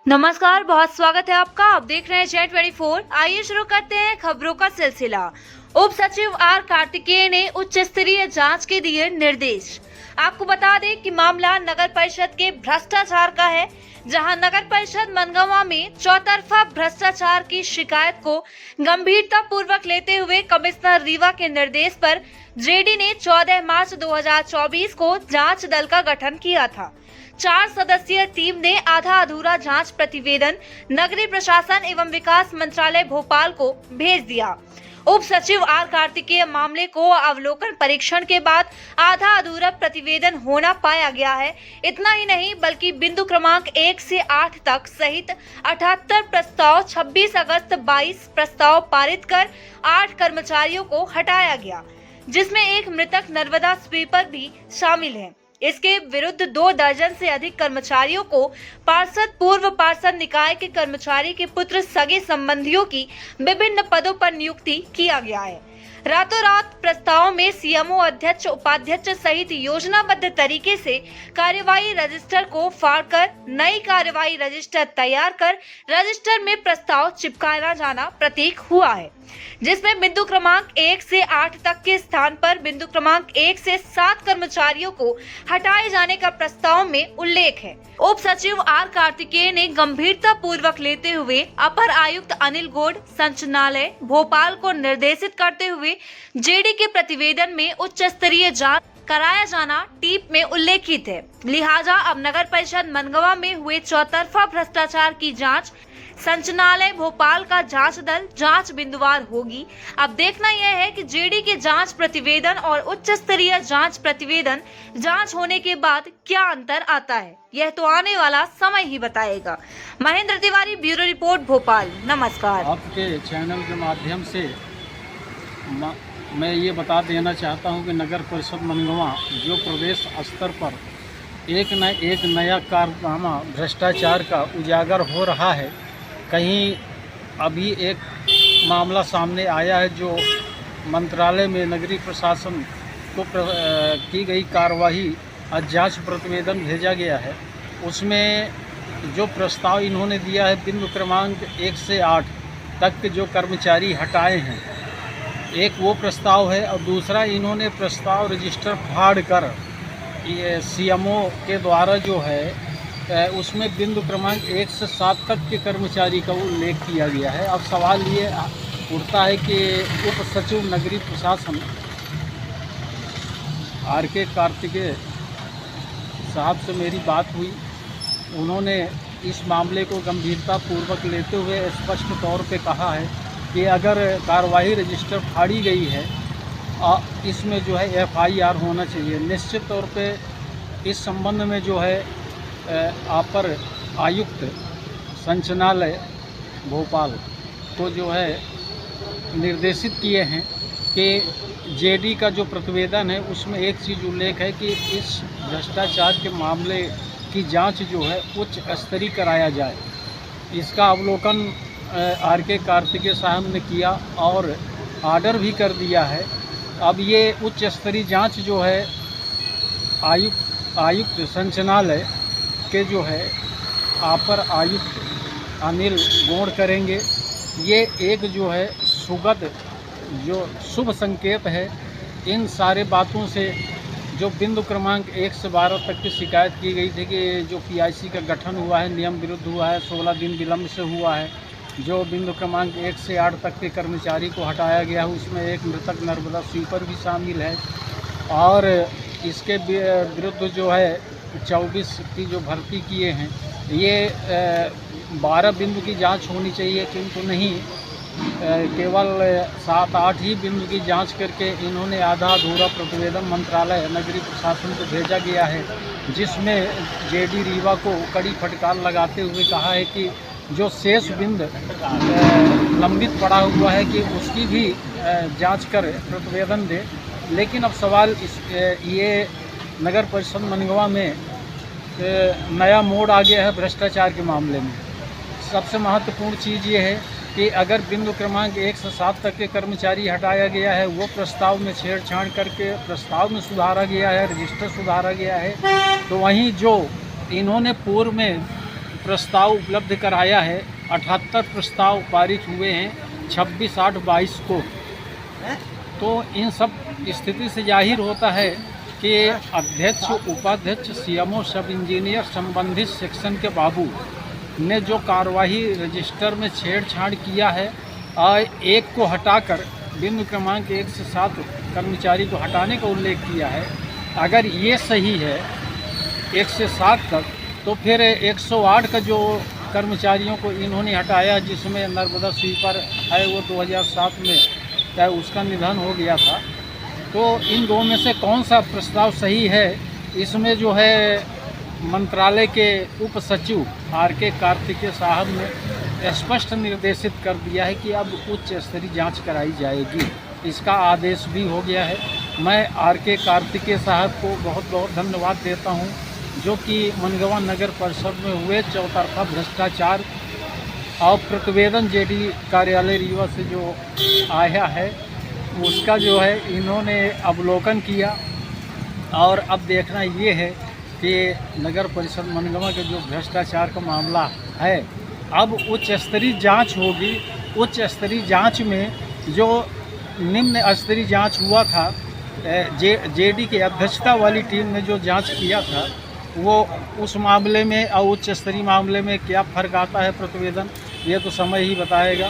नमस्कार, बहुत स्वागत है आपका। आप देख रहे हैं J24। आइए शुरू करते हैं खबरों का सिलसिला। उप सचिव आर कार्तिकेय ने उच्च स्तरीय जांच के दिए निर्देश। आपको बता दें कि मामला नगर परिषद के भ्रष्टाचार का है, जहां नगर परिषद मनगांव में चौतरफा भ्रष्टाचार की शिकायत को गंभीरता पूर्वक लेते हुए कमिश्नर रीवा के निर्देश पर जेडी ने 14 मार्च 2024 को जांच दल का गठन किया था। 4 सदस्यीय टीम ने आधा अधूरा जांच प्रतिवेदन नगरीय प्रशासन एवं विकास मंत्रालय भोपाल को भेज दिया। उप सचिव आर कार्तिकेय मामले को अवलोकन परीक्षण के बाद आधा अधूरा प्रतिवेदन होना पाया गया है। इतना ही नहीं बल्कि बिंदु क्रमांक 1 से 8 तक सहित 78 प्रस्ताव 26 अगस्त 22 प्रस्ताव पारित कर 8 कर्मचारियों को हटाया गया, जिसमें एक मृतक नर्मदा स्वीपर भी शामिल है। इसके विरुद्ध 2 दर्जन से अधिक कर्मचारियों को पार्षद, पूर्व पार्षद, निकाय के कर्मचारी के पुत्र, सगे संबंधियों की विभिन्न पदों पर नियुक्ति किया गया है। रातों रात प्रस्ताव में सीएमओ, अध्यक्ष, उपाध्यक्ष सहित योजनाबद्ध तरीके से कार्यवाही रजिस्टर को फाड़कर नई कार्यवाही रजिस्टर तैयार कर रजिस्टर में प्रस्ताव चिपकाया जाना प्रतीक हुआ है, जिसमें बिंदु क्रमांक 1 से 8 तक के स्थान पर बिंदु क्रमांक 1 से 7 कर्मचारियों को हटाए जाने का प्रस्ताव में उल्लेख है। उप सचिव आर कार्तिकेय ने गंभीरता पूर्वक लेते हुए अपर आयुक्त अनिल गौड़, संचालनालय भोपाल को निर्देशित करते हुए जेडी के प्रतिवेदन में उच्च स्तरीय जांच कराया जाना टीप में उल्लेखित है। लिहाजा अब नगर परिषद मनगांव में हुए चौतरफा भ्रष्टाचार की जांच संचालनालय भोपाल का जांच दल जांच बिंदुवार होगी। अब देखना यह है कि जेडी के जांच प्रतिवेदन और उच्च स्तरीय जांच प्रतिवेदन जांच होने के बाद क्या अंतर आता है, यह तो आने वाला समय ही बताएगा। Mahendra Tiwari, bureau report, Bhopal. नमस्कार। आपके चैनल के माध्यम से मैं ये बता देना चाहता हूँ कि नगर परिषद मनगांव जो प्रदेश स्तर पर एक न एक नया कारनामा भ्रष्टाचार का उजागर हो रहा है। कहीं अभी एक मामला सामने आया है जो मंत्रालय में नगरीय प्रशासन को की गई कार्यवाही जांच प्रतिवेदन भेजा गया है। उसमें जो प्रस्ताव इन्होंने दिया है बिंदु क्रमांक 1 से 8 तक के जो कर्मचारी हटाए हैं, एक वो प्रस्ताव है और दूसरा इन्होंने प्रस्ताव रजिस्टर फाड़ कर ये सीएमओ के द्वारा जो है उसमें बिंदु क्रमांक 1 से 7 तक के कर्मचारी का उल्लेख किया गया है। अब सवाल ये उठता है कि उप सचिव नगरीय प्रशासन आर के कार्तिकेय साहब से मेरी बात हुई। उन्होंने इस मामले को गंभीरता पूर्वक लेते हुए स्पष्ट तौर पे कहा है कि अगर कार्यवाही रजिस्टर फाड़ी गई है इसमें जो है FIR होना चाहिए। निश्चित तौर पे इस संबंध में जो है अपर आयुक्त संचालनालय भोपाल को जो है निर्देशित किए हैं कि जेडी का जो प्रतिवेदन है उसमें एक चीज़ उल्लेख है कि इस भ्रष्टाचार के मामले की जांच जो है उच्च स्तरीय कराया जाए। इसका अवलोकन आर के कार्तिकेय साहब ने किया और आर्डर भी कर दिया है। अब ये उच्च स्तरीय जांच जो है आयुक्त संचालनालय के जो है अपर आयुक्त अनिल गौड़ करेंगे। ये एक जो है सुगत जो शुभ संकेत है। इन सारे बातों से जो बिंदु क्रमांक 1 से 12 तक की शिकायत की गई थी कि जो PIC का गठन हुआ है नियम विरुद्ध हुआ है, 16 दिन विलम्ब से हुआ है, जो बिंदु क्रमांक 1 से 8 तक के कर्मचारी को हटाया गया है उसमें एक मृतक नर्मदा स्वीपर भी शामिल है। और इसके विरुद्ध जो है 24 की जो भर्ती किए हैं, ये 12 बिंदु की जांच होनी चाहिए, किंतु नहीं केवल 7-8 ही बिंदु की जांच करके इन्होंने आधा अधूरा प्रतिवेदन मंत्रालय नगरीय प्रशासन को भेजा गया है, जिसमें जेडी रीवा को कड़ी फटकार लगाते हुए कहा है कि जो शेष बिंद लंबित पड़ा हुआ है कि उसकी भी जांच कर प्रतिवेदन दे। लेकिन अब सवाल ये नगर परिषद मनगांव में नया मोड़ आ गया है भ्रष्टाचार के मामले में। सबसे महत्वपूर्ण चीज़ ये है कि अगर बिंदु क्रमांक 1 से 7 तक के कर्मचारी हटाया गया है, वो प्रस्ताव में छेड़छाड़ करके प्रस्ताव में सुधारा गया है, रजिस्टर सुधारा गया है, तो वहीं जो इन्होंने पूर्व में प्रस्ताव उपलब्ध कराया है। 78 प्रस्ताव पारित हुए हैं 26/8/22 को। तो इन सब स्थिति से जाहिर होता है कि अध्यक्ष, उपाध्यक्ष, सीएमओ, सब इंजीनियर संबंधित सेक्शन के बाबू ने जो कार्यवाही रजिस्टर में छेड़छाड़ किया है और एक को हटाकर बिंदु क्रमांक 1 से 7 कर्मचारी को हटाने का उल्लेख किया है, अगर ये सही है 1 से 7 तक, तो फिर 108 का जो कर्मचारियों को इन्होंने हटाया, जिसमें नर्मदा स्वीपर है वो 2007 में चाहे उसका निधन हो गया था, तो इन दो में से कौन सा प्रस्ताव सही है? इसमें जो है मंत्रालय के उप सचिव RK कार्तिकेय साहब ने स्पष्ट निर्देशित कर दिया है कि अब उच्च स्तरीय जांच कराई जाएगी। इसका आदेश भी हो गया है। मैं RK कार्तिकेय साहब को बहुत बहुत धन्यवाद देता हूं, जो कि मनगवा नगर परिषद में हुए चौतरफा भ्रष्टाचार और प्रतिवेदन JD कार्यालय रीवा से जो आया है उसका जो है इन्होंने अवलोकन किया। और अब देखना ये है कि नगर परिषद मनगवा के जो भ्रष्टाचार का मामला है, अब उच्च स्तरीय जांच होगी। उच्च स्तरीय जांच में जो निम्न स्तरीय जांच हुआ था, JD की अध्यक्षता वाली टीम ने जो जांच किया था, वो उस मामले में और उच्च स्तरीय मामले में क्या फ़र्क आता है प्रतिवेदन, ये तो समय ही बताएगा।